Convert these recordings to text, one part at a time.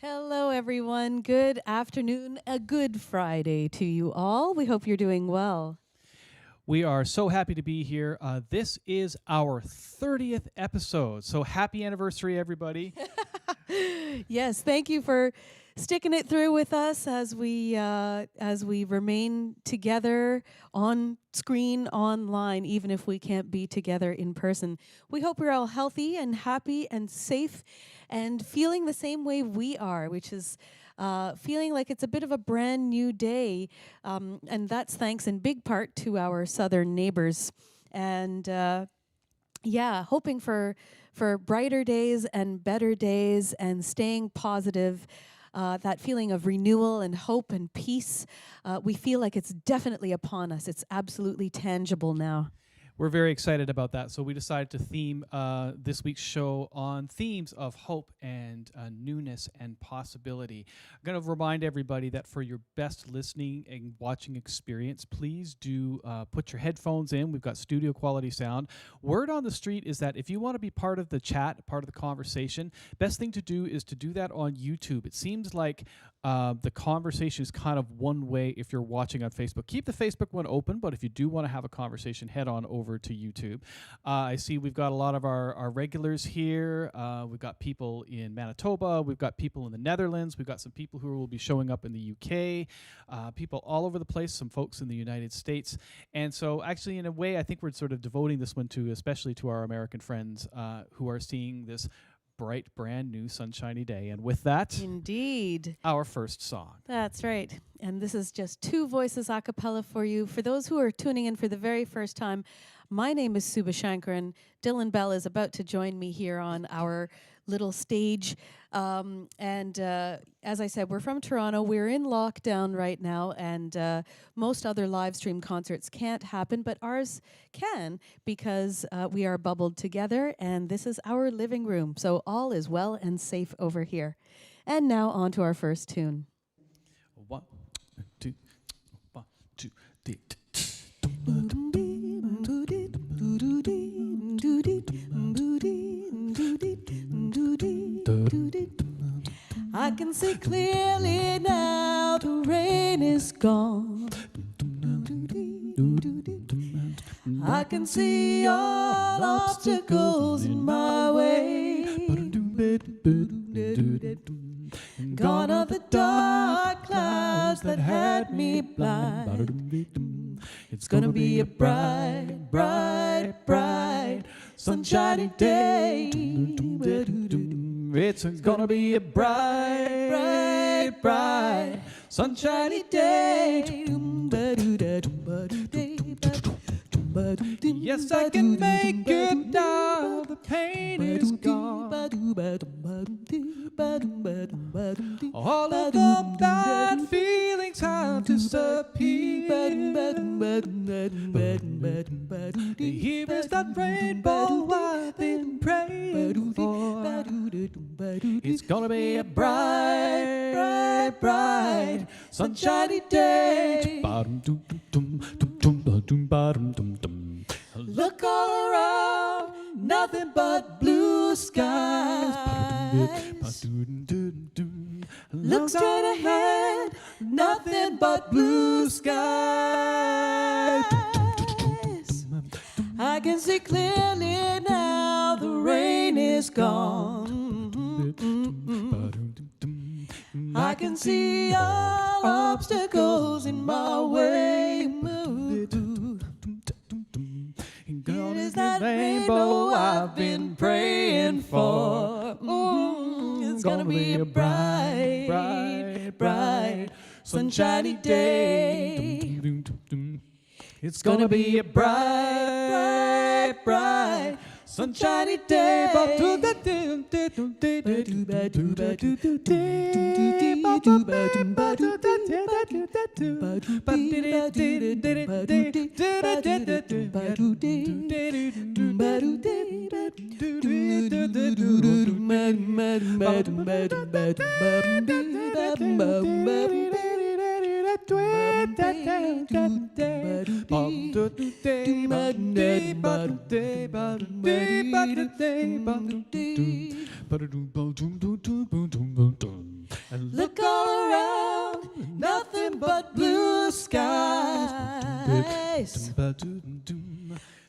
Hello, everyone. Good afternoon. A good Friday to you all. We hope you're doing well. We are so happy to be here. This is our 30th episode. So happy anniversary, everybody. Yes, thank you for sticking it through with us as we remain together on screen, online, even if we can't be together in person. We hope we're all healthy and happy and safe and feeling the same way we are, which is feeling like it's a bit of a brand new day. And that's thanks in big part to our southern neighbors. And hoping for brighter days and better days and staying positive. That feeling of renewal and hope and peace, we feel like it's definitely upon us. It's absolutely tangible now. We're very excited about that. So we decided to theme this week's show on themes of hope and newness and possibility. I'm going to remind everybody that for your best listening and watching experience, please do put your headphones in. We've got studio quality sound. Word on the street is that if you want to be part of the chat, part of the conversation, best thing to do is to do that on YouTube. It seems like the conversation is kind of one way if you're watching on Facebook. Keep the Facebook one open, but if you do want to have a conversation, head on over to YouTube. I see we've got a lot of our regulars here. We've got people in Manitoba. We've got people in the Netherlands. We've got some people who will be showing up in the UK, people all over the place, some folks in the United States. And so actually, in a way, I think we're sort of devoting this one to, especially to our American friends who are seeing this bright, brand new, sunshiny day. And with that, indeed, our first song. That's right. And this is just two voices a cappella for you. For those who are tuning in for the very first time, my name is Suba Shankaran. Dylan Bell is about to join me here on our little stage. As I said, we're from Toronto. We're in lockdown right now, and most other live stream concerts can't happen, but ours can because we are bubbled together, and this is our living room. So all is well and safe over here. And now on to our first tune. 1, 2, 1, 2, 3. I can see clearly now the rain is gone. I can see all obstacles in my way. Gone are the dark clouds that had me blind. It's gonna be a bright, bright, bright, sunshiny day. It's gonna be a bright, bright, bright, sunshiny day. Yes, I can make it now. The pain is gone. All of the bad feelings have disappeared. Here is that rainbow I've been praying for. It's gonna be a bright, bright, bright, sunshiny day. Look all around, nothing but blue skies. Look straight ahead, nothing but blue skies. I can see clearly now the rain is gone. I can see all obstacles in my way. It is that rainbow I've been praying for. It's gonna be a bright, bright, bright, sunshiny day. It's gonna be a bright, bright, bright, sunshiny day. Look all around, nothing but blue skies.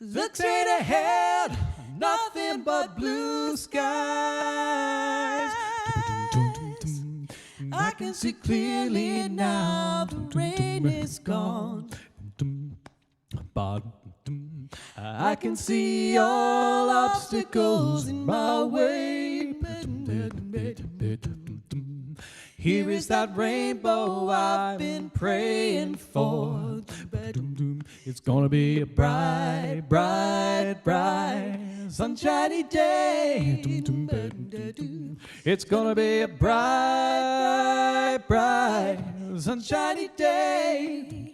Look straight ahead, nothing but blue skies. I can see clearly now the rain is gone. I can see all obstacles in my way. Here is that rainbow I've been praying for. It's gonna be a bright, bright, bright, sunshiny day. It's gonna be a bright, bright, sunshiny day.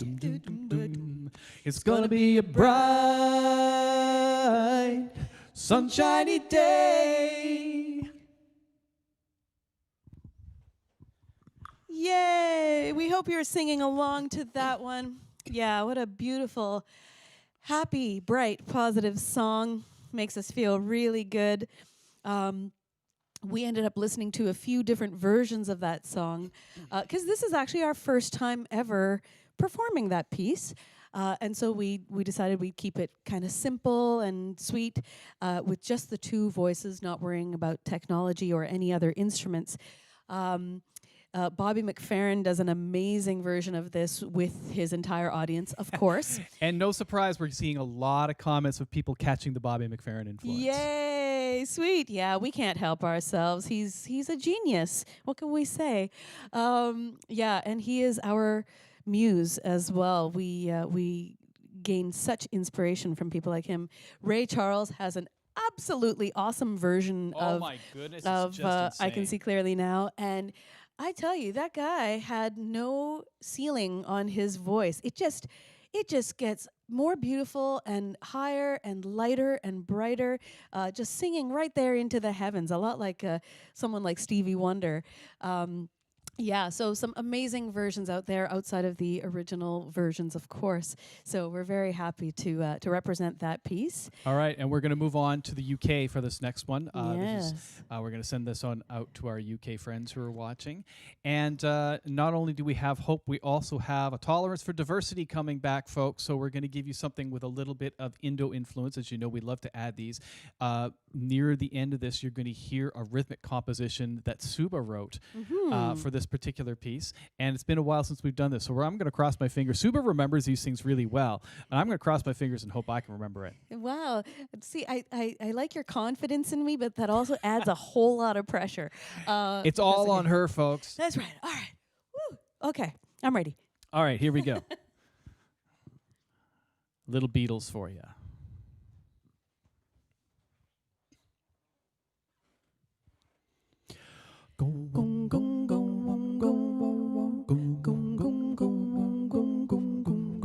It's gonna be a bright, sunshiny day. Yay! We hope you're singing along to that one. Yeah, what a beautiful, happy, bright, positive song. Makes us feel really good. We ended up listening to a few different versions of that song because this is actually our first time ever performing that piece. And so we decided we'd keep it kind of simple and sweet with just the two voices, not worrying about technology or any other instruments. Bobby McFerrin does an amazing version of this with his entire audience, of course. And no surprise, we're seeing a lot of comments of people catching the Bobby McFerrin influence. Yay, sweet. Yeah, we can't help ourselves. He's a genius. What can we say? Yeah, and he is our muse as well. We gain such inspiration from people like him. Ray Charles has an absolutely awesome version of my goodness, of I Can See Clearly Now, and I tell you, that guy had no ceiling on his voice. It just gets more beautiful and higher and lighter and brighter, just singing right there into the heavens, a lot like someone like Stevie Wonder. Yeah, so some amazing versions out there outside of the original versions, of course. So we're very happy to represent that piece. All right, and we're going to move on to the UK for this next one. Yes. We're going to send this on out to our UK friends who are watching. And not only do we have hope, we also have a tolerance for diversity coming back, folks. So we're going to give you something with a little bit of Indo influence. As you know, we love to add these. Near the end of this, you're going to hear a rhythmic composition that Suba wrote for this particular piece, and it's been a while since we've done this, so I'm going to cross my fingers. Suba remembers these things really well, and I'm going to cross my fingers and hope I can remember it. Wow. See, I like your confidence in me, but that also adds a whole lot of pressure. It's all on her, folks. That's right. All right. Woo. Okay, I'm ready. All right, here we go. Little Beatles for you. Gong, gong, gong, gong, gong, gong, gong, gong, gong, gong, gong, gong, gong, gong, gong,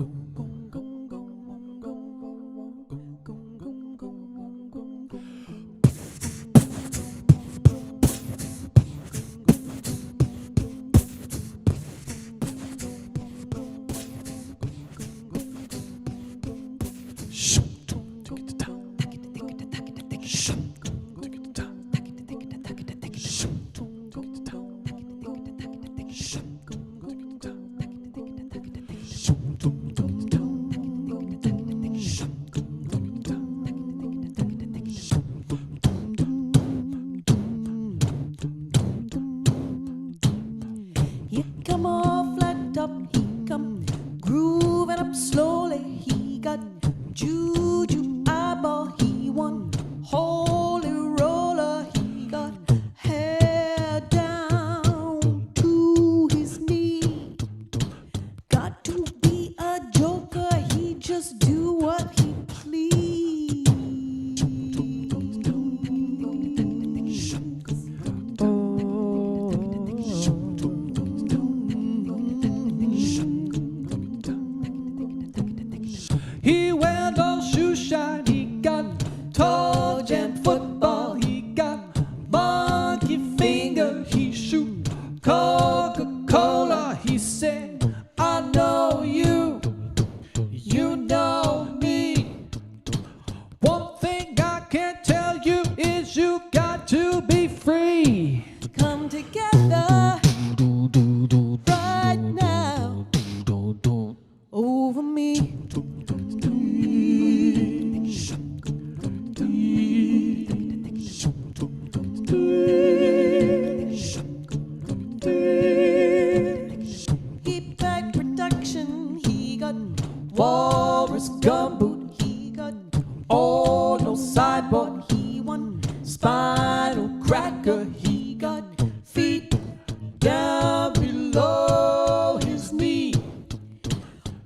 below his knee.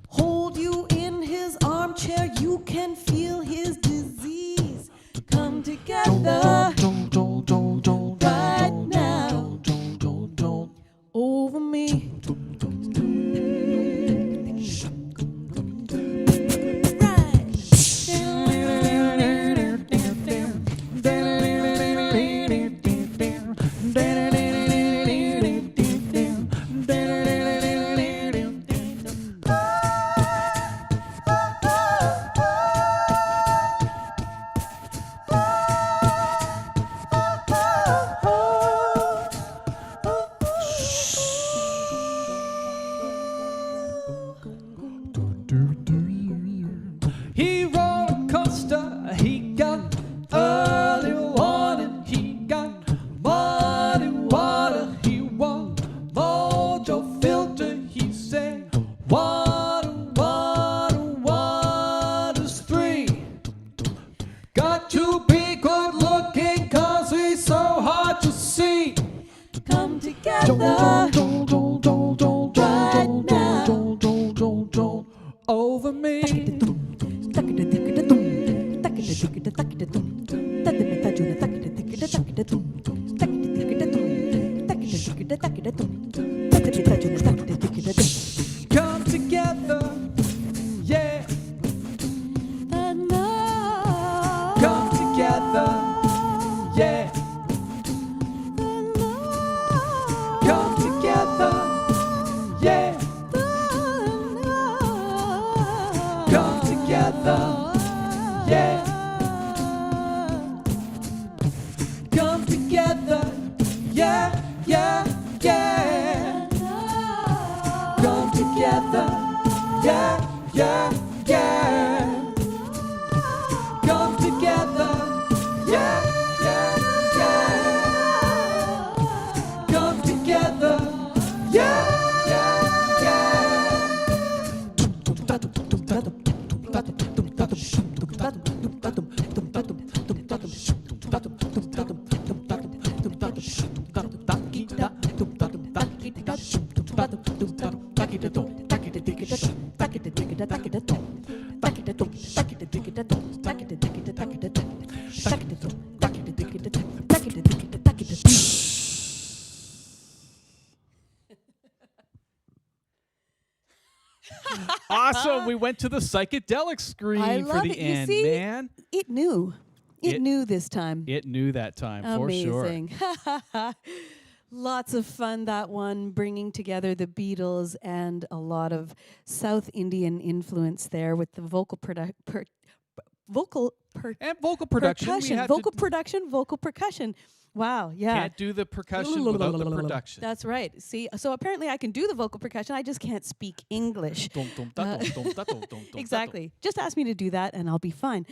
Hold you in his armchair, you can feel his disease. Come together right now over me. He rode a coaster, he got early warning, he got muddy water, he won mojo filter, he said, water, water, water's free. Got to be good looking cause he's so hard to see. Come together right now over me. Come together, yeah. Come together, yeah. Come together, yeah. Come together, yeah. Come together, yeah, yeah, yeah. Come together, yeah, yeah, yeah. Come together, yeah, yeah, yeah. Come together, yeah, yeah, Awesome. We went to the psychedelic screen I for love the it. You end, see? man. It knew. It It- knew this time. It knew that time for sure. Amazing. Lots of fun, that one, bringing together the Beatles and a lot of South Indian influence there with the vocal And vocal production. We percussion. had Vocal to, production, vocal percussion. Wow, yeah. can't do the percussion without the production. That's right. See, so apparently I can do the vocal percussion, I just can't speak English. Exactly. Just ask me to do that and I'll be fine.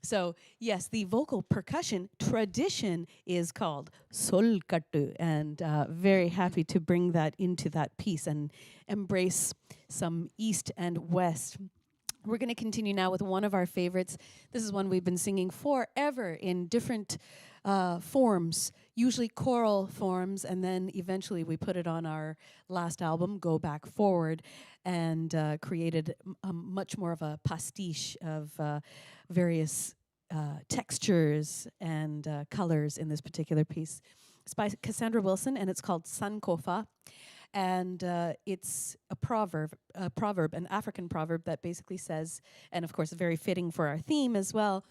So, yes, the vocal percussion tradition is called solkattu, and very happy to bring that into that piece and embrace some East and West. We're going to continue now with one of our favorites. This is one we've been singing forever in different forms, usually choral forms, and then eventually we put it on our last album, Go Back Forward, and created much more of a pastiche of various textures and colors in this particular piece. It's by Cassandra Wilson, and it's called Sankofa. And it's a proverb, an African proverb that basically says, and of course very fitting for our theme as well,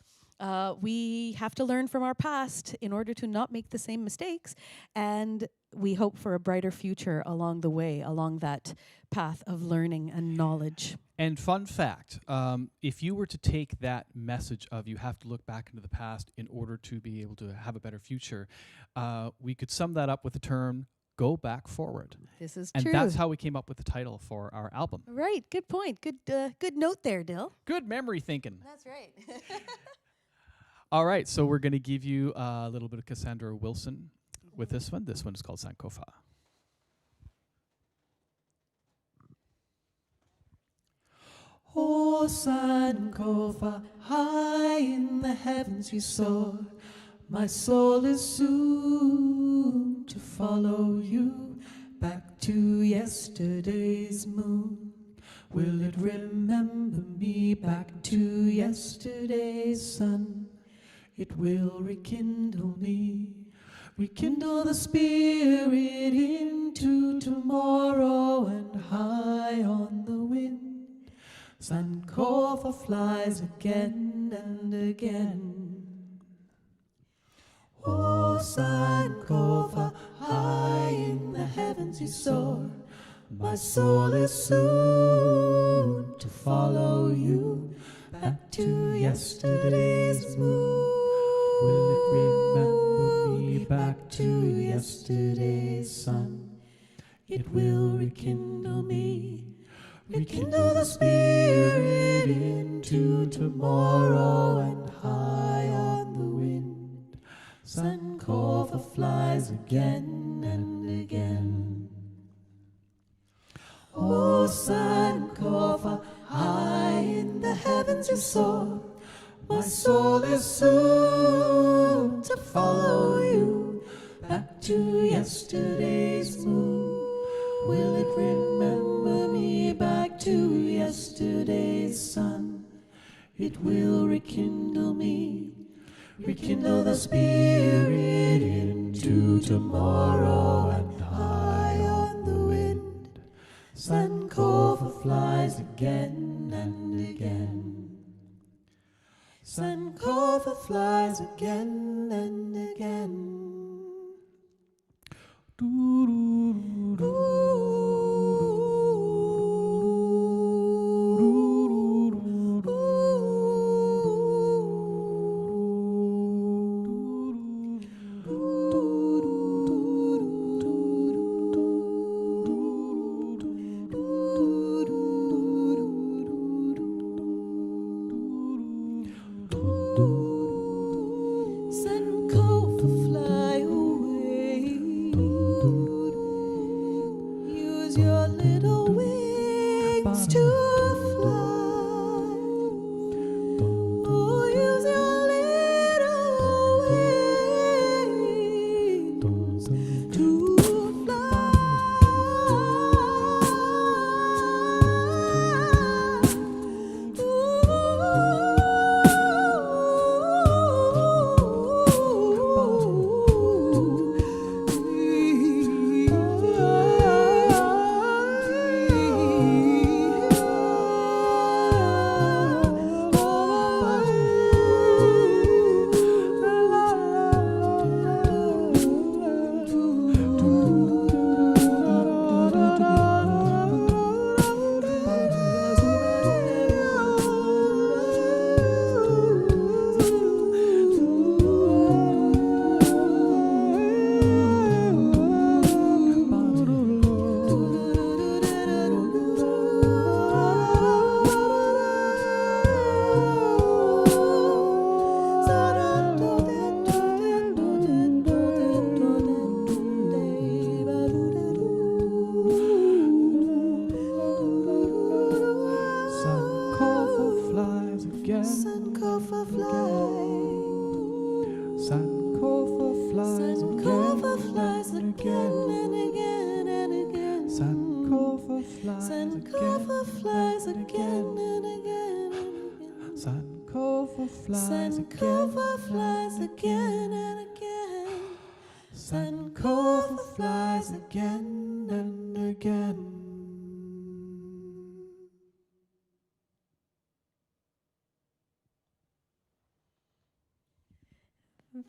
we have to learn from our past in order to not make the same mistakes, and we hope for a brighter future along the way, along that path of learning and knowledge. And fun fact, if you were to take that message of you have to look back into the past in order to be able to have a better future, we could sum that up with the term go back forward. This is and true. that's how we came up with the title for our album. Right, good point. Good note there, Dill. Good memory thinking. That's right. All right, so we're going to give you a little bit of Cassandra Wilson with this one. This one is called Sankofa. Oh, Sankofa, high in the heavens you soar. My soul is soon to follow you back to yesterday's moon? Will it remember me back to yesterday's sun? It will rekindle me, rekindle the spirit into tomorrow, and high on the wind, Sankofa flies again and again. Oh, Sankofa, high in the heavens you soar. My soul is soon to follow you back to yesterday's moon. Will it remember me back to yesterday's sun? It will rekindle me, rekindle the spirit into tomorrow, and high on the wind, Sankofa flies again and again. Oh, Sankofa, high in the heavens you soar. My soul is soon to follow you back to yesterday's moon. Will it remember me back to yesterday's sun? It will rekindle me, rekindle the spirit into tomorrow, and high on the wind, Sankofa flies again and again. Sankofa flies again and again.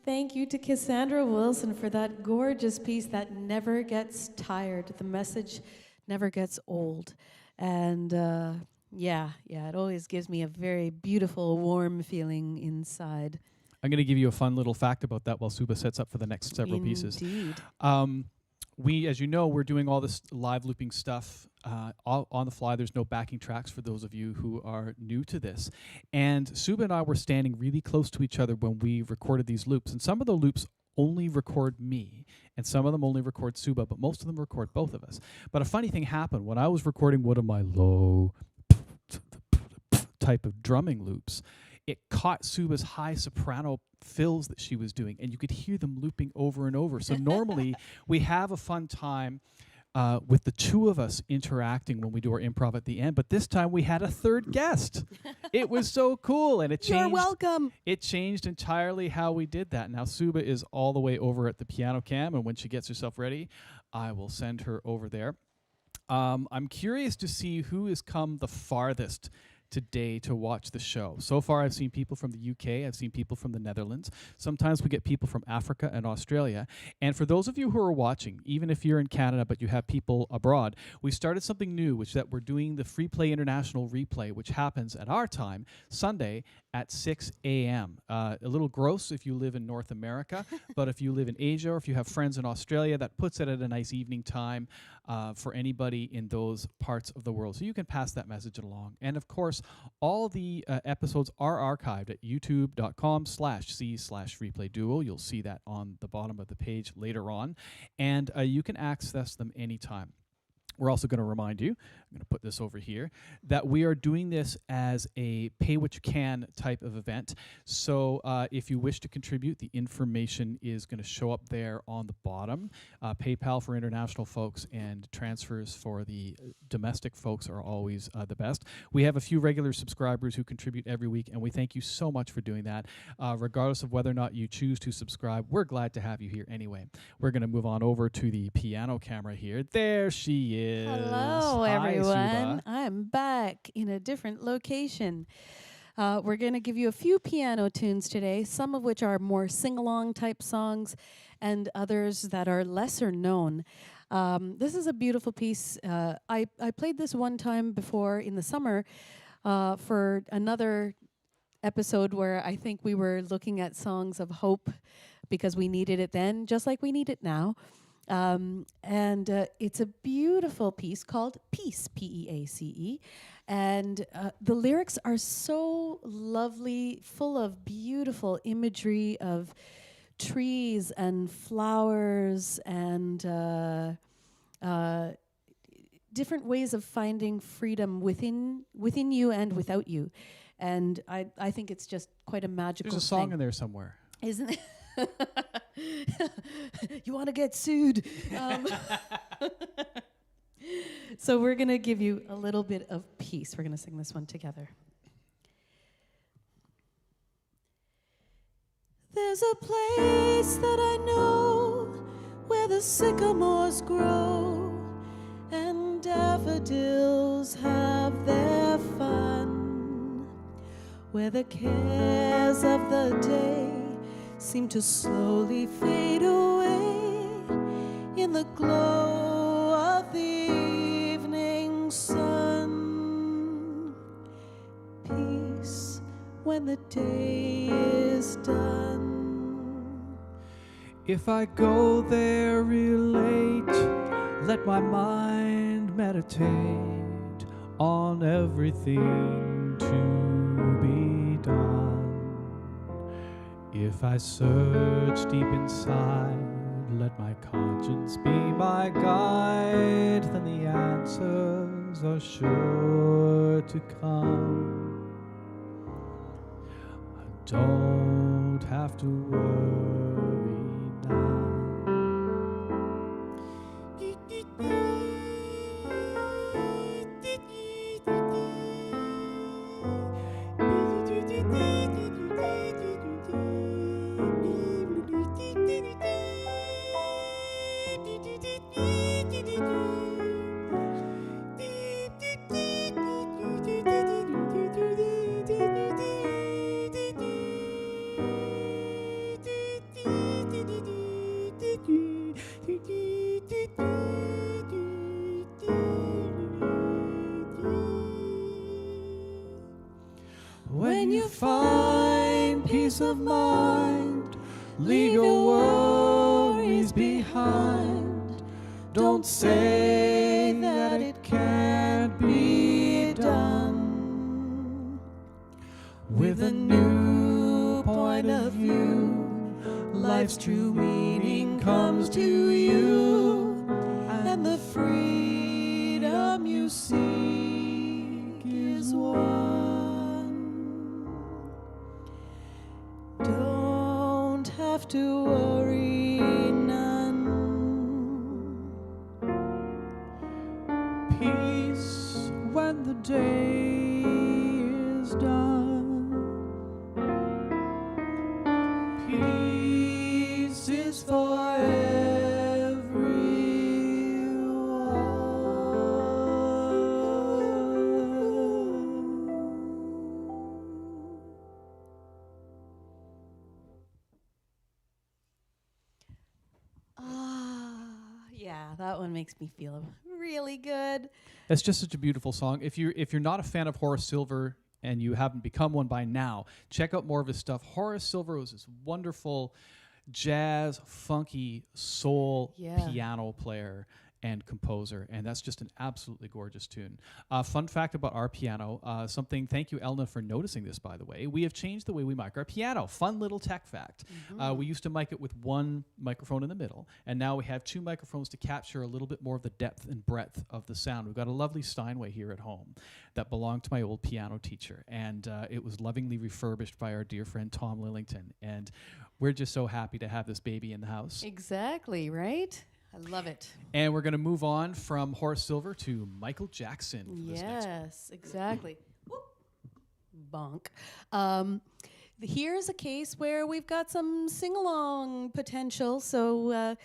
Thank you to Cassandra Wilson for that gorgeous piece that never gets tired. The message never gets old. And yeah, it always gives me a very beautiful, warm feeling inside. I'm going to give you a fun little fact about that while Suba sets up for the next several pieces. Indeed. We, as you know, we're doing all this live looping stuff all on the fly. There's no backing tracks for those of you who are new to this. And Suba and I were standing really close to each other when we recorded these loops. And some of the loops only record me, and some of them only record Suba, but most of them record both of us. But a funny thing happened. When I was recording one of my low type of drumming loops, it caught Suba's high soprano fills that she was doing, and you could hear them looping over and over. So normally we have a fun time with the two of us interacting when we do our improv at the end. But this time we had a third guest. It was so cool, and it changed. You're welcome. It changed entirely how we did that. Now Suba is all the way over at the piano cam, and when she gets herself ready, I will send her over there. I'm curious to see who has come the farthest today to watch the show. So far, I've seen people from the UK. I've seen people from the Netherlands. Sometimes we get people from Africa and Australia. And for those of you who are watching, even if you're in Canada but you have people abroad, we started something new, which that we're doing the FreePlay International Replay, which happens at our time, Sunday at 6 a.m. A little gross if you live in North America, but if you live in Asia or if you have friends in Australia, that puts it at a nice evening time for anybody in those parts of the world. So you can pass that message along. And of course, all the episodes are archived at youtube.com/c/FreePlayDuo. You'll see that on the bottom of the page later on. And you can access them anytime. We're also going to remind you, I'm going to put this over here, that we are doing this as a pay-what-you-can type of event. So if you wish to contribute, the information is going to show up there on the bottom. PayPal for international folks and transfers for the domestic folks are always the best. We have a few regular subscribers who contribute every week, and we thank you so much for doing that. Regardless of whether or not you choose to subscribe, we're glad to have you here anyway. We're going to move on over to the piano camera here. There she is. Hello, Hi, everyone. Suba. I'm back in a different location. We're going to give you a few piano tunes today, some of which are more sing-along type songs and others that are lesser known. This is a beautiful piece. I played this one time before in the summer for another episode where I think we were looking at songs of hope because we needed it then, just like we need it now. And it's a beautiful piece called Peace, P-E-A-C-E. And the lyrics are so lovely, full of beautiful imagery of trees and flowers and different ways of finding freedom within you and without you. And I think it's just quite a magical There's a song thing. in there somewhere. Isn't it? You want to get sued. So we're going to give you a little bit of peace. We're going to sing this one together. There's a place that I know where the sycamores grow and daffodils have their fun, where the cares of the day seem to slowly fade away in the glow of the evening sun. Peace when the day is done. If I go there real late, let my mind meditate on everything to be done. If I search deep inside, let my conscience be my guide, then the answers are sure to come. I don't have to worry now. When you find peace of mind, leave your worries behind. Don't say that it can't be done. With a new point of view, life's true meaning comes to you, and the freedom you seek is won. Don't have to worry none. Peace when the day is done. Peace is for Yeah, that one makes me feel really good. It's just such a beautiful song. If you're not a fan of Horace Silver and you haven't become one by now, check out more of his stuff. Horace Silver was this wonderful jazz, funky, soul piano player and composer, and that's just an absolutely gorgeous tune. Fun fact about our piano, thank you, Elna, for noticing this, by the way. We have changed the way we mic our piano. Fun little tech fact. We used to mic it with one microphone in the middle, and now we have two microphones to capture a little bit more of the depth and breadth of the sound. We've got a lovely Steinway here at home that belonged to my old piano teacher, and it was lovingly refurbished by our dear friend Tom Lillington, and we're just so happy to have this baby in the house. Exactly, right? I love it. And we're going to move on from Horace Silver to Michael Jackson. Yes, exactly. Bonk. Here's a case where we've got some sing-along potential. So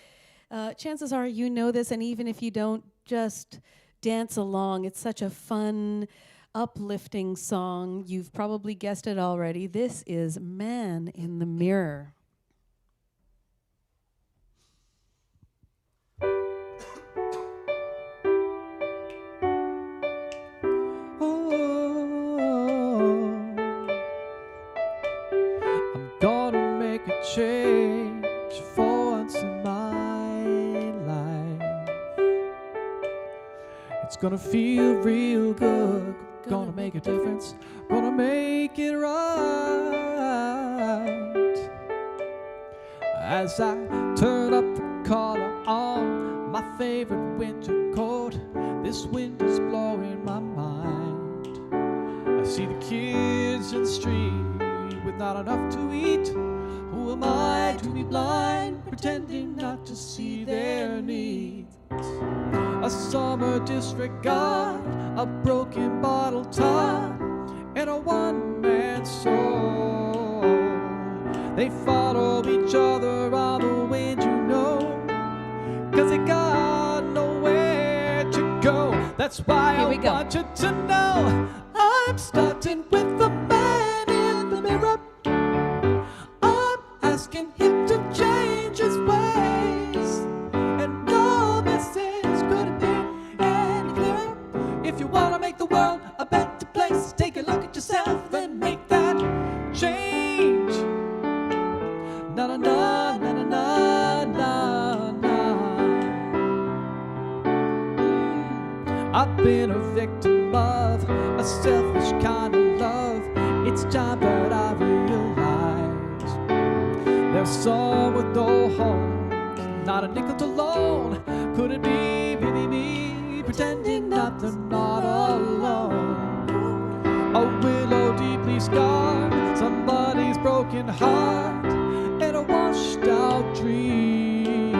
chances are you know this, and even if you don't, just dance along. It's such a fun, uplifting song. You've probably guessed it already. This is Man in the Mirror. Change for once in my life. It's gonna feel real good. Gonna make a difference. Gonna make it right. As I turn up the collar on my favorite winter coat, this wind is blowing my mind. I see the kids in the street with not enough to eat. Who am I to be blind, pretending not to see their needs? A summer disregard, a broken bottle top, and a one-man soul. They follow each other on the wind, you know, 'cause they got nowhere to go. That's why I want you to know I'm starting with the man in the mirror. Asking him to change his ways, and no message could have been any clearer. If you want to make the world a better place, take a look at yourself and make that change. Na na na na na na na. I've been a victim of a selfish kind of love. It's time that I realize there's some with no home, not a nickel to loan. Could it be really me, pretending that they're not alone? A willow deeply scarred, somebody's broken heart, and a washed out dream.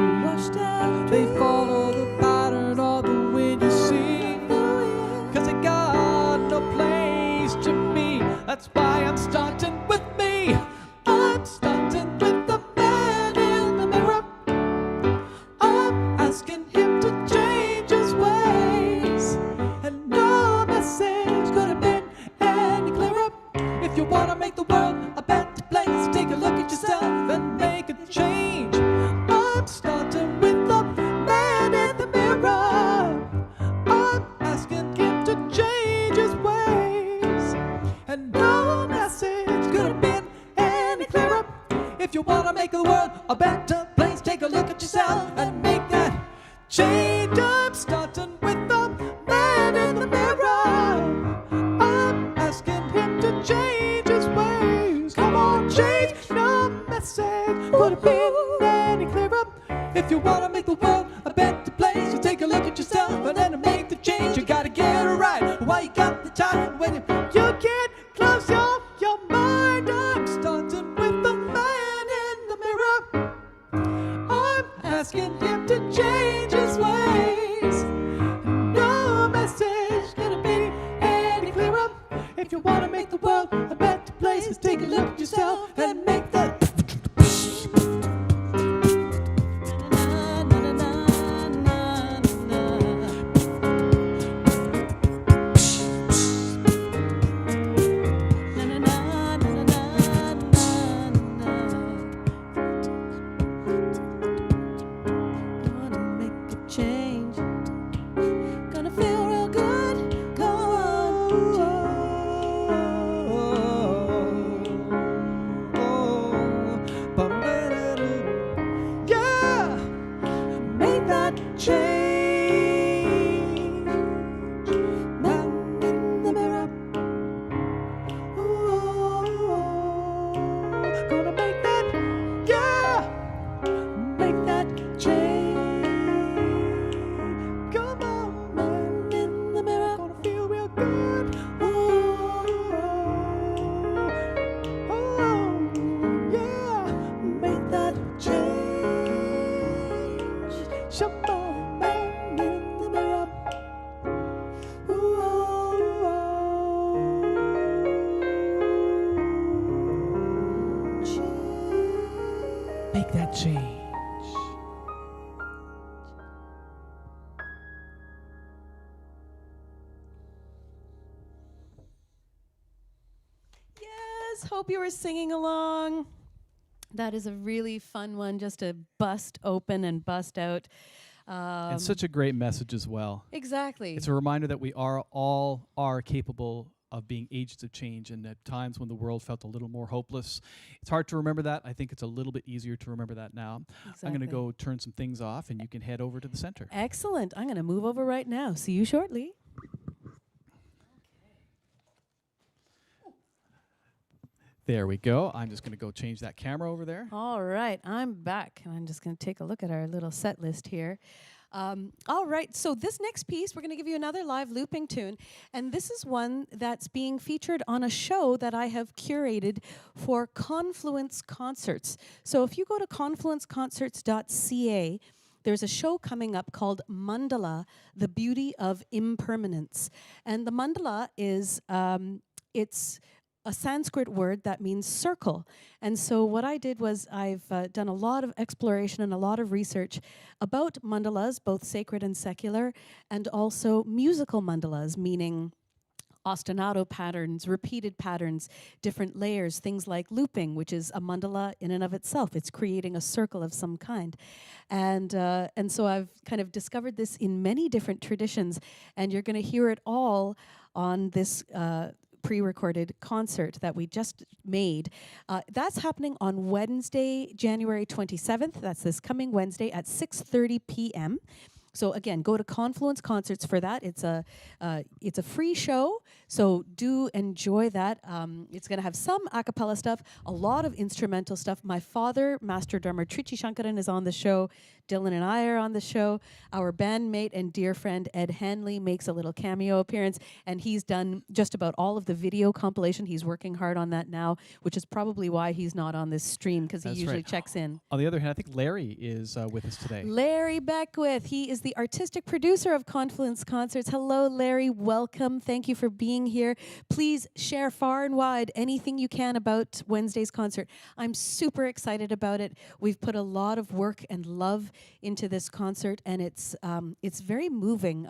They follow the pattern of the wind, you see, 'cause they got no place to be. That's why I'm starting with me. I'm starting with the man in the mirror. I'm asking him to change his ways, and no message could have been any clearer. If you want to make the world a better place, take a look at yourself and make a change. I'm starting with the man in the mirror. I'm asking him to change his ways, and no message could have been any clearer. If you want to make the world a better place, take a look at yourself and make that change. I'm starting with the man in the mirror. I'm asking him to change his ways. Come on, change. No message could have been any clearer. If you want to make the world a better place, you take a look at yourself and then make the change. You gotta get it right while you got the time. When you can't close your mind, I'm starting with the man in the mirror. I'm asking him to change his ways. No message good. Oh, yeah. Make that change. Shampoo man in the mirror. Make that change. Yes, hope you were singing along. That is a really fun one just to bust open and bust out. And such a great message as well. Exactly. It's a reminder that we all are capable of being agents of change, and at times when the world felt a little more hopeless, it's hard to remember that. I think it's a little bit easier to remember that now. Exactly. I'm going to go turn some things off, and you can head over to the center. Excellent. I'm going to move over right now. See you shortly. There we go. I'm just going to go change that camera over there. All right, I'm back. I'm just going to take a look at our little set list here. All right, so this next piece, we're going to give you another live looping tune. And this is one that's being featured on a show that I have curated for Confluence Concerts. So if you go to confluenceconcerts.ca, there's a show coming up called Mandala, The Beauty of Impermanence. And the mandala is, it's a Sanskrit word that means circle. And so what I did was I've done a lot of exploration and a lot of research about mandalas, both sacred and secular, and also musical mandalas, meaning ostinato patterns, repeated patterns, different layers, things like looping, which is a mandala in and of itself. It's creating a circle of some kind. And so I've kind of discovered this in many different traditions, and you're going to hear it all on this pre-recorded concert that we just made. That's happening on Wednesday, January 27th. That's this coming Wednesday at 6:30 p.m. So again, go to Confluence Concerts for that. It's a free show, so do enjoy that. It's going to have some a cappella stuff, a lot of instrumental stuff. My father, Master Drummer Trichy Shankaran, is on the show. Dylan and I are on the show. Our bandmate and dear friend Ed Hanley makes a little cameo appearance, and he's done just about all of the video compilation. He's working hard on that now, which is probably why he's not on this stream, because he usually checks in. On the other hand, I think Larry is with us today. Larry Beckwith. He is the artistic producer of Confluence Concerts. Hello, Larry. Welcome. Thank you for being here. Please share far and wide anything you can about Wednesday's concert. I'm super excited about it. We've put a lot of work and love into this concert, and it's very moving.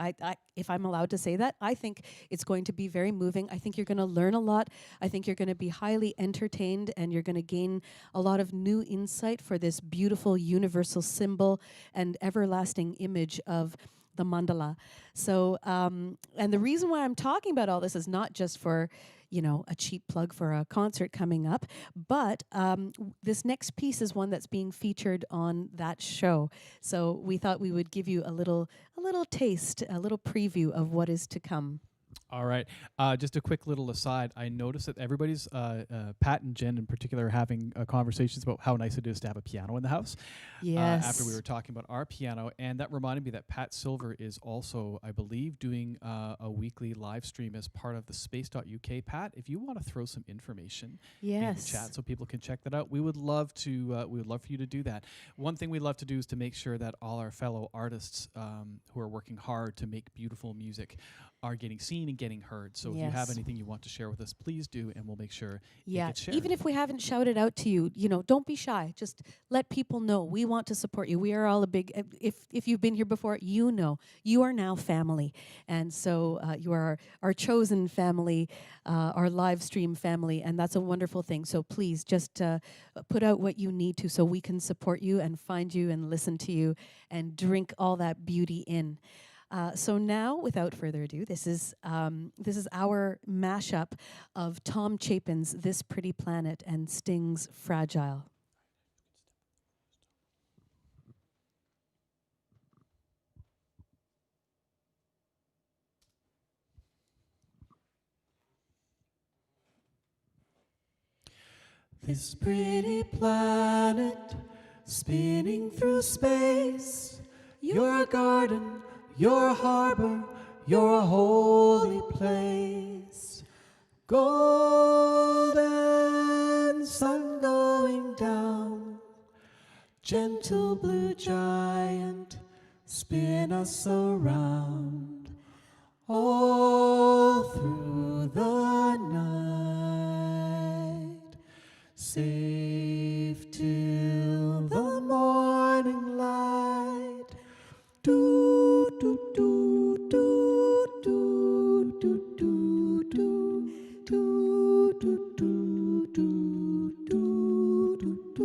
If I'm allowed to say that, I think it's going to be very moving. I think you're going to learn a lot. I think you're going to be highly entertained, and you're going to gain a lot of new insight for this beautiful universal symbol and everlasting image of the mandala. So, and the reason why I'm talking about all this is not just for, a cheap plug for a concert coming up, but this next piece is one that's being featured on that show. So we thought we would give you a little taste, a little preview of what is to come. All right. Just a quick little aside. I noticed that everybody's, Pat and Jen in particular, are having conversations about how nice it is to have a piano in the house. Yes. After we were talking about our piano. And that reminded me that Pat Silver is also, I believe, doing a weekly live stream as part of the space.uk. Pat, if you want to throw some information in the chat so people can check that out, we would love for you to do that. One thing we love to do is to make sure that all our fellow artists who are working hard to make beautiful music are getting seen and getting heard. So if you have anything you want to share with us, please do, and we'll make sure it gets shared. Even if we haven't shouted out to you, don't be shy. Just let people know. We want to support you. We are all a big, if you've been here before, you are now family. And so you are our chosen family, our live stream family, and that's a wonderful thing. So please just put out what you need to so we can support you and find you and listen to you and drink all that beauty in. So now, without further ado, this is our mashup of Tom Chapin's "This Pretty Planet" and Sting's "Fragile." This pretty planet spinning through space, you're a garden, you're a harbor, you're a whole holy place. Golden sun going down, gentle blue giant, spin us around, all through the night, safe till the morning light. Do do do do do do do do do do do do do do do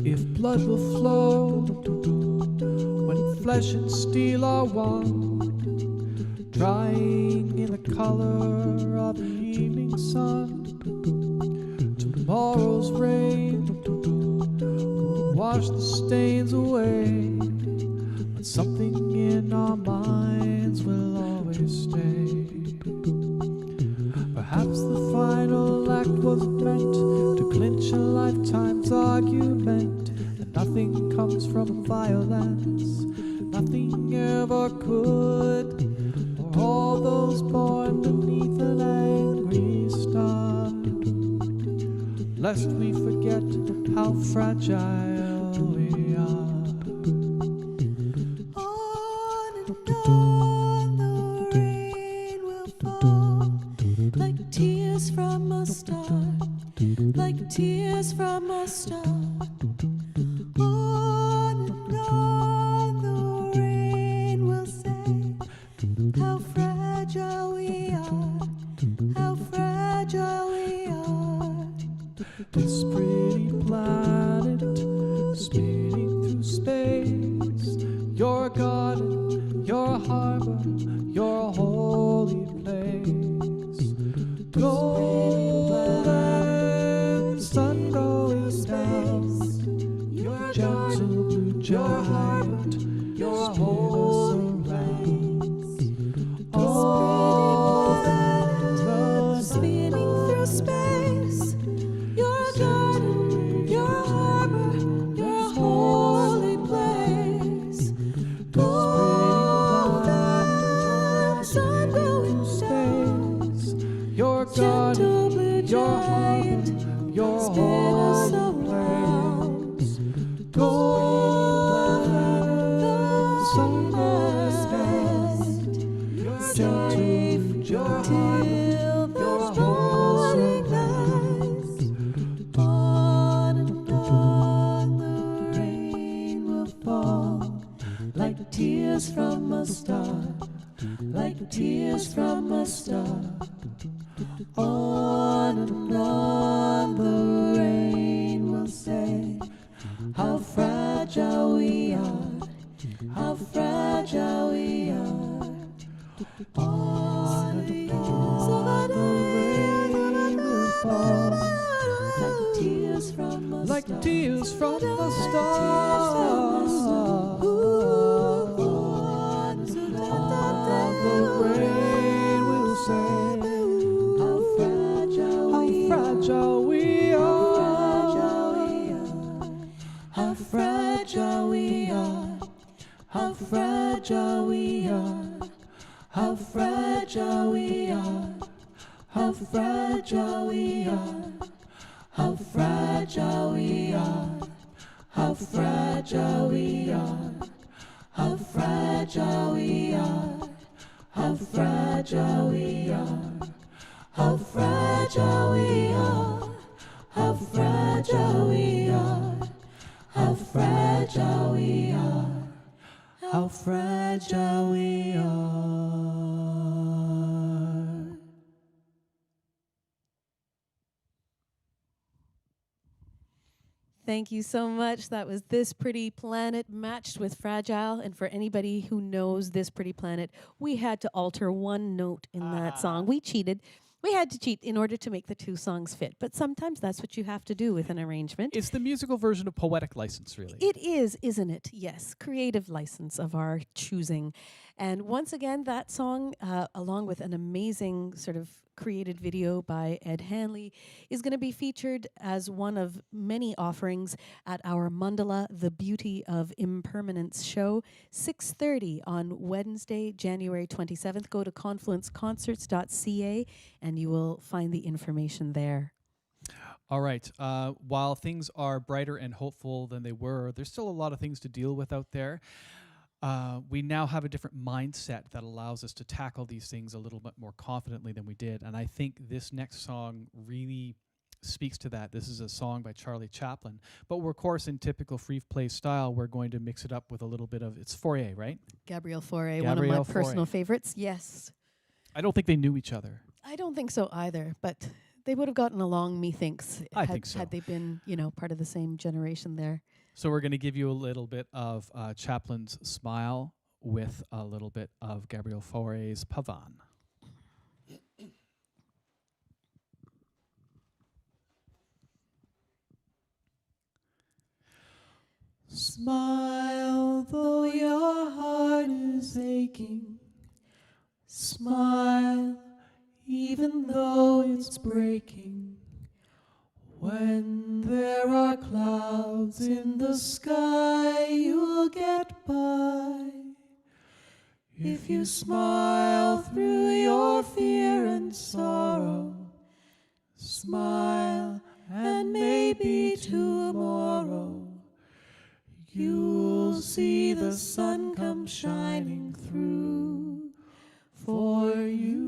If blood will flow when flesh and steel are one, drying in the color of the evening sun, tomorrow's rain will wash the stains away, but something in our minds will always stay. Perhaps the final act was meant to clinch a lifetime's argument, that nothing comes from violence, nothing ever could, for all those born beneath an angry star, lest we forget how fragile we are. On and on the rain will fall, like tears from a star, like tears from a star. On and on the rain will say, how fragile we are, how fragile we are. This pretty planet spinning through space, your garden, your harbor, your holy place. Golden sun going down, your gentle blue giant, your holy place. All that Spinning through space, your garden, your harbor, your holy place. Golden sun going down, your gentle garden, blue your giant, harbor, your spin us holy around. place. Golden sun going down, your gentle, your Till the morning light, on and on the rain will fall, like tears from a star, like tears from a star. On and on the rain will say, how fragile we are, how fragile we are. On and on the rain will fall, like tears from a star, like tears from a star. The rain will say, how fragile we are, how fragile we are, how fragile we are, how fragile we are, how fragile we are, how fragile we are, how fragile we are, how fragile we are, how fragile we are, how fragile we are, how fragile we are, how fragile we are, how fragile we are. Thank you so much. That was This Pretty Planet matched with Fragile. And for anybody who knows This Pretty Planet, we had to alter one note in that song. We cheated. We had to cheat in order to make the two songs fit, but sometimes that's what you have to do with an arrangement. It's the musical version of poetic license, really. It is, isn't it? Yes, creative license of our choosing. And once again, that song, along with an amazing sort of created video by Ed Hanley, is going to be featured as one of many offerings at our Mandala, The Beauty of Impermanence show, 6:30 on Wednesday, January 27th. Go to confluenceconcerts.ca and you will find the information there. All right. While things are brighter and hopeful than they were, there's still a lot of things to deal with out there. We now have a different mindset that allows us to tackle these things a little bit more confidently than we did. And I think this next song really speaks to that. This is a song by Charlie Chaplin. But we're, of course, in typical FreePlay style, we're going to mix it up with a little bit of, it's Fauré, right? Gabrielle Fauré, one of my personal favorites. Yes. I don't think they knew each other. I don't think so either, but they would have gotten along, methinks, I think so. had they been, part of the same generation there. So we're going to give you a little bit of Chaplin's Smile with a little bit of Gabrielle Fauré's Pavane. Smile though your heart is aching. Smile even though it's breaking. When there are clouds in the sky, you'll get by. If you smile through your fear and sorrow, smile and maybe tomorrow you'll see the sun come shining through for you.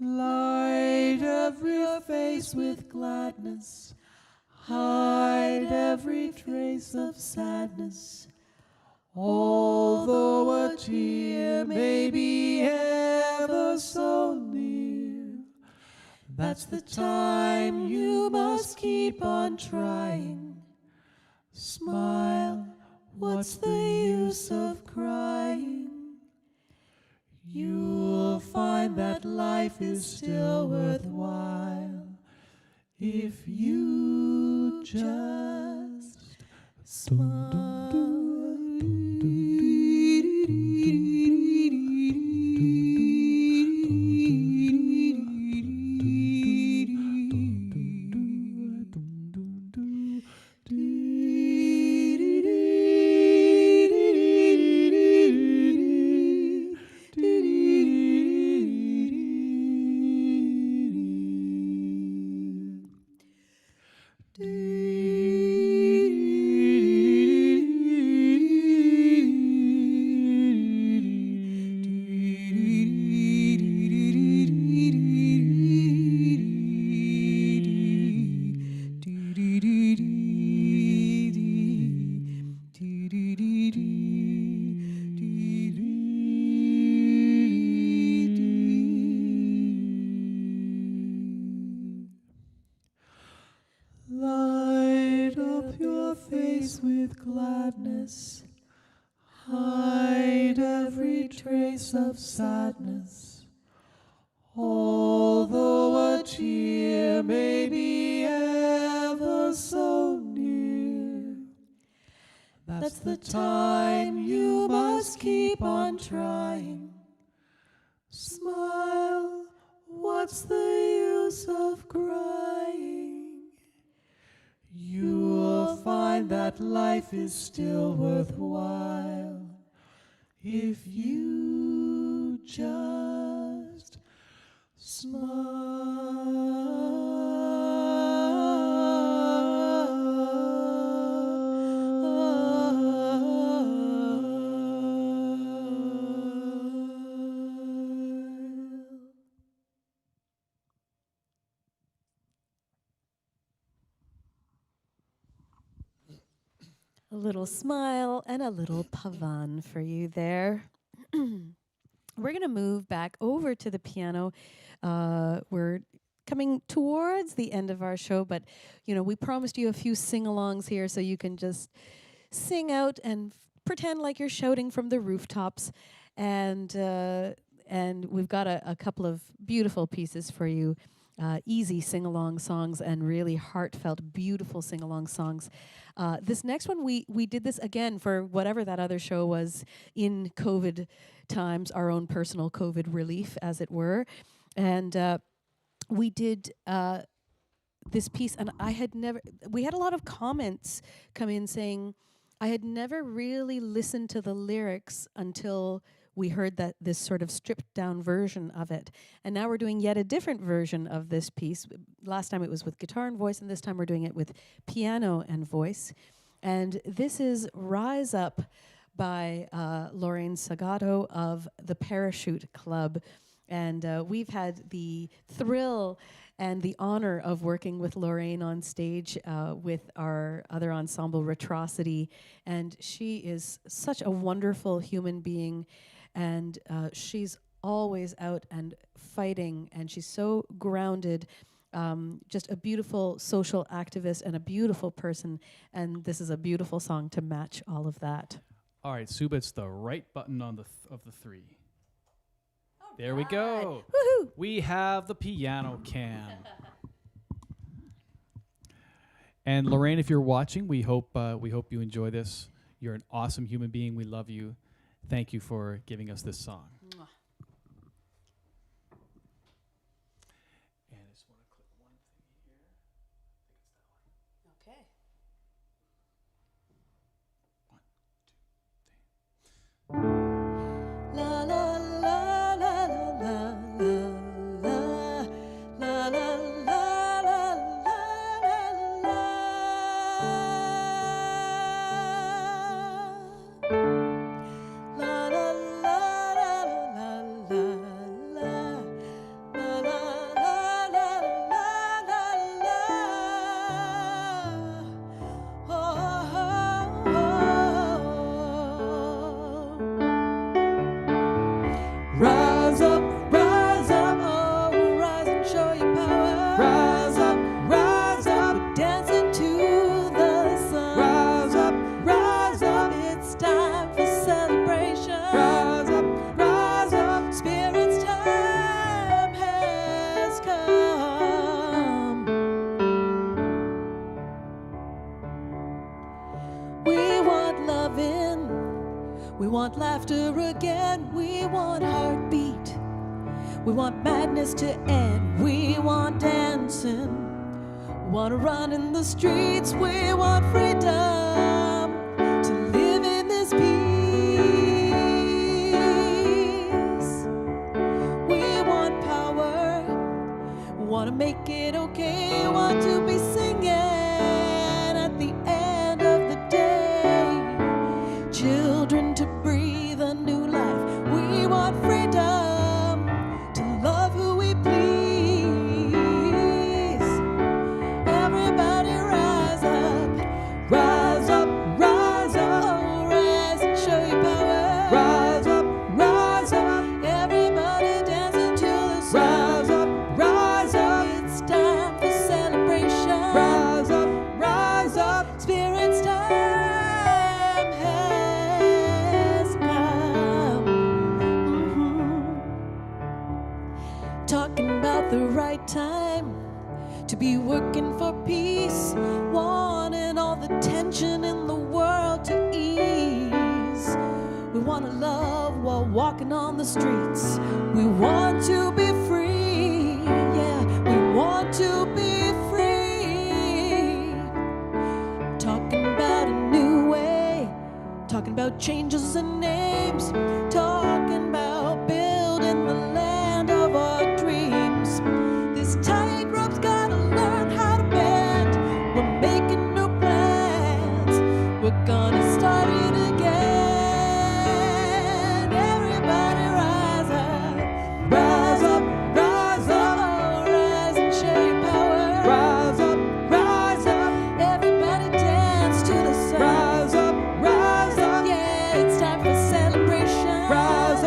Light every face with gladness, hide every trace of sadness. Although a tear may be ever so near, that's the time you must keep on trying. Smile, what's the use of crying? You'll find that life is still worthwhile if you just smile. Light up your face with gladness, hide every trace of sadness. Although a tear may be ever so near, that's the time you must keep on trying. Smile, what's the use of crying? You'll find that life is still worthwhile if you just A little smile and a little pavane for you there. We're going to move back over to the piano. We're coming towards the end of our show, but we promised you a few sing-alongs here so you can just sing out and pretend like you're shouting from the rooftops. And and we've got a couple of beautiful pieces for you. Easy sing-along songs and really heartfelt, beautiful sing-along songs. This next one, we did this again for whatever that other show was in COVID times, our own personal COVID relief, as it were. And we did this piece, and we had a lot of comments come in saying, I had never really listened to the lyrics until we heard this sort of stripped down version of it. And now we're doing yet a different version of this piece. Last time it was with guitar and voice, and this time we're doing it with piano and voice. And this is Rise Up by Lorraine Sagato of the Parachute Club. And we've had the thrill and the honor of working with Lorraine on stage with our other ensemble, Retrocity. And she is such a wonderful human being. And she's always out and fighting, and she's so grounded, just a beautiful social activist and a beautiful person. And this is a beautiful song to match all of that. All right, Suba, it's the right button on of the three. There we go. Woohoo! We have the piano cam. And Lorraine, if you're watching, we hope you enjoy this. You're an awesome human being. We love you. Thank you for giving us this song. Mwah. And I just want to click one thing here. I think it's that one. Okay. 1, 2, 3. La la la la la la la la la la la la. Rise up, oh, rise and show your power. Rise up, Dancing to the sun. rise up, It's time for celebration. rise up, Spirit's time has come. We want loving, we want laughter again, we want heartbeat, we want madness to end, we want dancing, we want to run in the streets, we want freedom to live in this peace. We want power, we want to make it okay, we want to be singing at the end of the day. Children to breathe a new life. We want freedom to love who we please. Everybody rise up, rise up, oh, rise and show your power. rise up, Everybody dancing to the sun. rise up, It's time for celebration. rise up, Spirit's time has come. Talking about the right time to be working for peace, wanting all the tension in the world to ease. We want to love while walking on the streets. We want to be free. Yeah, we want to be free. Talking about a new way, talking about changes and names, talking about building the land of our dreams. This tightrope's gotta learn how to bend. We're making new plans, we're gonna start it again. Everybody rise up, oh, rise and show your power. rise up, Everybody dance to the sun. rise up, Yeah, it's time for celebration. rise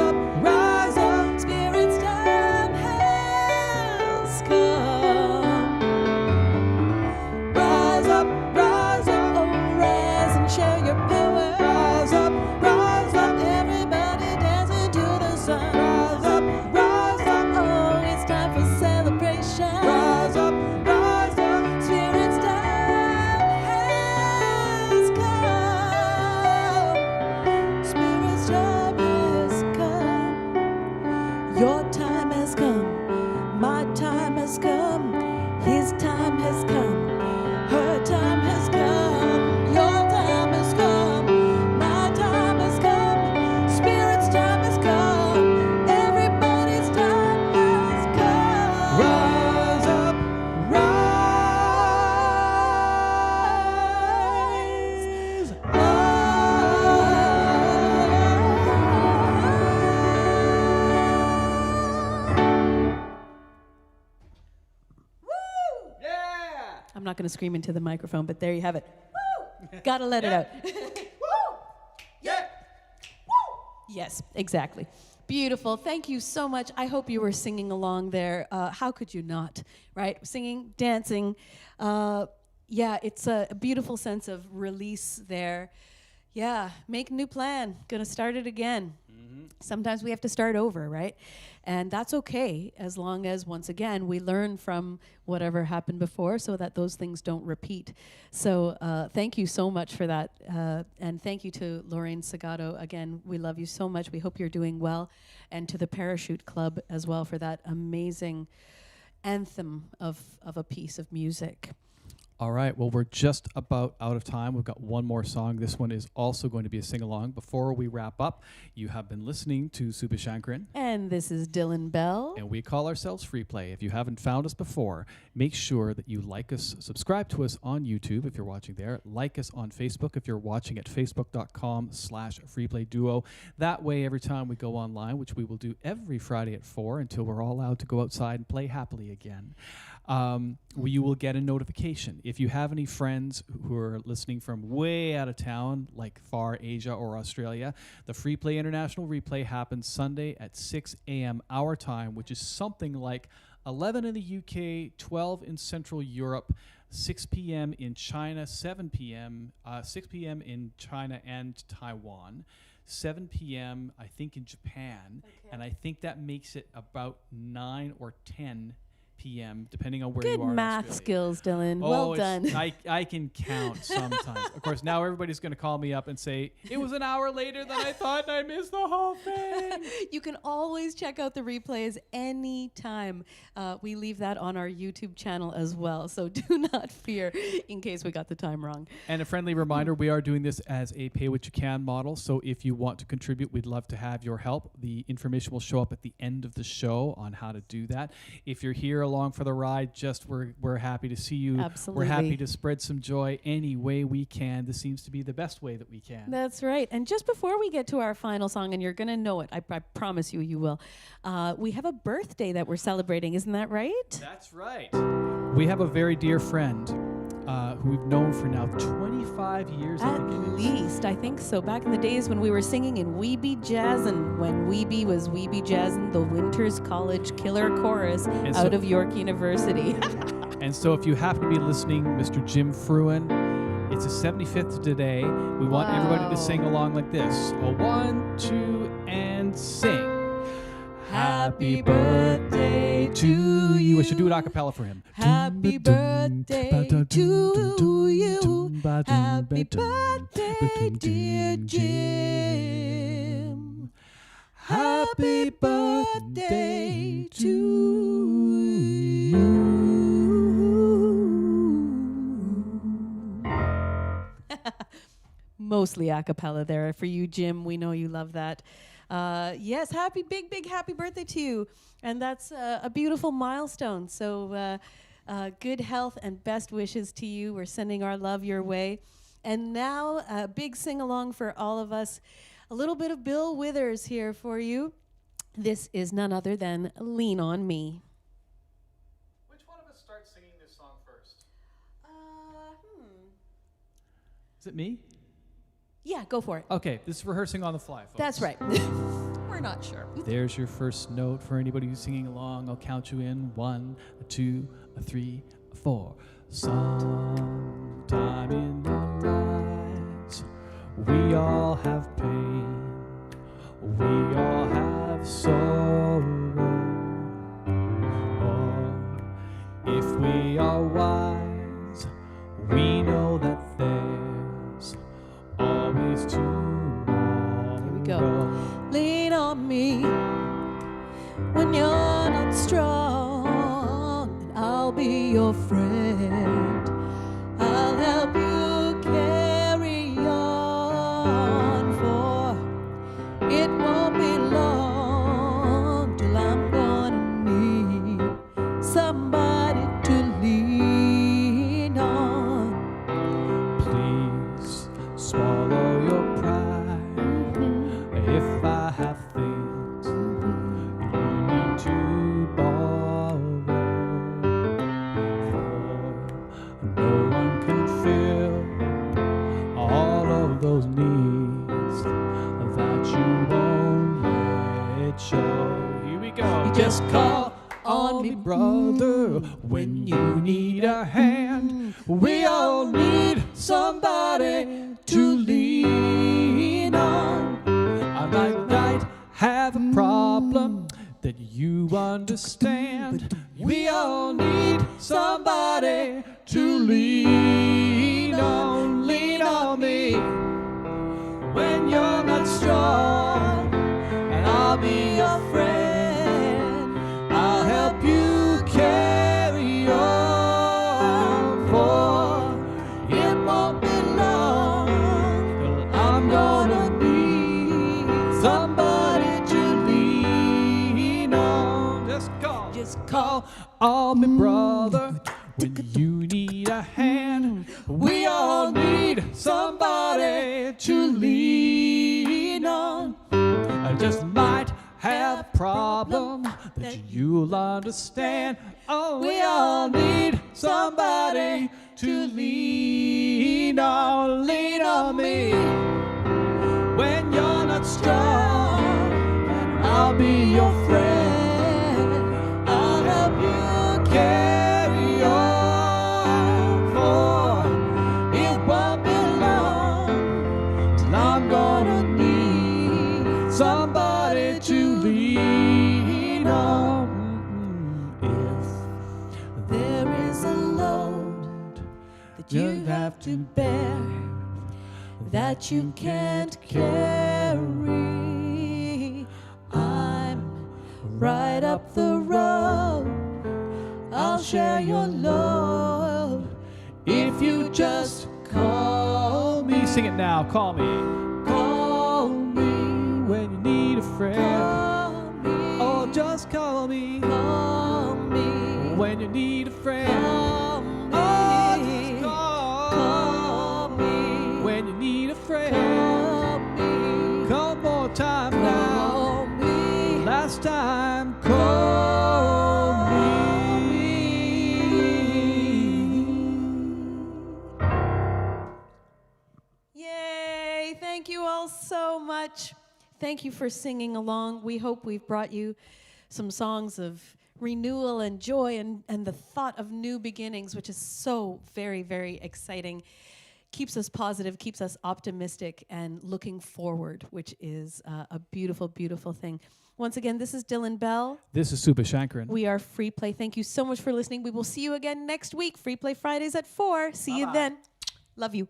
not going to scream into the microphone, but there you have it. Woo! Got to let it out. Woo! Yeah. Yes, exactly. Beautiful. Thank you so much. I hope you were singing along there. How could you not, right? Singing, dancing. Yeah, it's a beautiful sense of release there. Yeah, make a new plan. Gonna start it again. Sometimes we have to start over, right? And that's okay, as long as, once again, we learn from whatever happened before so that those things don't repeat. So thank you so much for that. And thank you to Lorraine Segato. Again, we love you so much. We hope you're doing well. And to the Parachute Club as well for that amazing anthem of a piece of music. All right, well, we're just about out of time. We've got one more song. This one is also going to be a sing-along. Before we wrap up, you have been listening to Suba Shankran. And this is Dylan Bell. And we call ourselves FreePlay. If you haven't found us before, make sure that you like us, subscribe to us on YouTube if you're watching there, like us on Facebook if you're watching at facebook.com/FreePlayDuo. That way, every time we go online, which we will do every Friday at 4 until we're all allowed to go outside and play happily again, you will get a notification. If you have any friends who are listening from way out of town, like far Asia or Australia, the FreePlay International Replay happens Sunday at 6 a.m. our time, which is something like 11 in the UK, 12 in Central Europe, 6 p.m. in China, 7 p.m., 6 p.m. in China and Taiwan, 7 p.m. I think in Japan, and I think that makes it about 9 or 10 p.m. depending on where you are. Good math skills, Dylan. Well done. I can count sometimes. Of course, now everybody's going to call me up and say, it was an hour later than I thought and I missed the whole thing. You can always check out the replays anytime. We leave that on our YouTube channel as well, so do not fear in case we got the time wrong. And a friendly reminder, we are doing this as a pay-what-you-can model, so if you want to contribute, we'd love to have your help. The information will show up at the end of the show on how to do that. If you're here along for the ride, we're happy to see you. Absolutely. We're happy to spread some joy any way we can. This seems to be the best way that we can. That's right. And just before we get to our final song, and you're going to know it, I promise you will, we have a birthday that we're celebrating. Isn't that right? That's right. We have a very dear friend who we've known for now 25 years. At least, I think so. Back in the days when we were singing in Weeby Jazzin', when Weeby was Weeby Jazzin', the Winters College Killer Chorus out of York University. And so if you happen to be listening, Mr. Jim Fruin, it's his 75th today. We want everybody to sing along like this. 1, 2, and sing. Happy birthday to you. We should do it a cappella for him. Happy birthday to you. Happy birthday, dear Jim. Happy birthday to you. Mostly a cappella there for you, Jim. We know you love that. Yes, big happy birthday to you. And that's a beautiful milestone. So good health and best wishes to you. We're sending our love your way. And now a big sing-along for all of us. A little bit of Bill Withers here for you. This is none other than Lean On Me. Which one of us starts singing this song first? Is it me? Yeah, go for it. Okay, this is rehearsing on the fly, folks. That's right. We're not sure. There's your first note for anybody who's singing along. I'll count you in. 1, 2, 3, 4. Sometime in our lives, we all have pain. We all have sorrow. Or if we are wise, we know that there's always tomorrow. Here we go. Lean on me when you're not strong, and I'll be your friend. I'll help you carry on, for it won't be We all need somebody to lean on. I might have a problem that you understand. We all need somebody to lean on. Lean on me when you're not strong, and I'll be your friend. I'll help you carry on, for it won't be long till I'm gonna need somebody to lean on. Just call on me, brother, when you need a hand. We all need somebody to lean on. I just might have a problem that you'll understand. Oh, We all need somebody to lean on. Lean on me when you're not strong, and I'll be your friend. I'll help you carry on, for it won't be long till I'm gonna need somebody to lean on. If there is a load that you have to bear that you can't carry, I'm right up the road. I'll share your load if you just call me. sing it now. Call me. Call me When you need a friend. Call me. Oh, just call me. Call me. When you need a friend. Call me. Oh, just call me. when you need a friend. Call me. Come more time now. Call me. Last time, call me. Yay! Thank you all so much. Thank you for singing along. We hope we've brought you some songs of renewal and joy and the thought of new beginnings, which is so very, very exciting. Keeps us positive, keeps us optimistic, and looking forward, which is a beautiful, beautiful thing. Once again, this is Dylan Bell. This is Supa Shankaran. We are Free Play. Thank you so much for listening. We will see you again next week. Free Play Fridays at 4. See you then. Love you.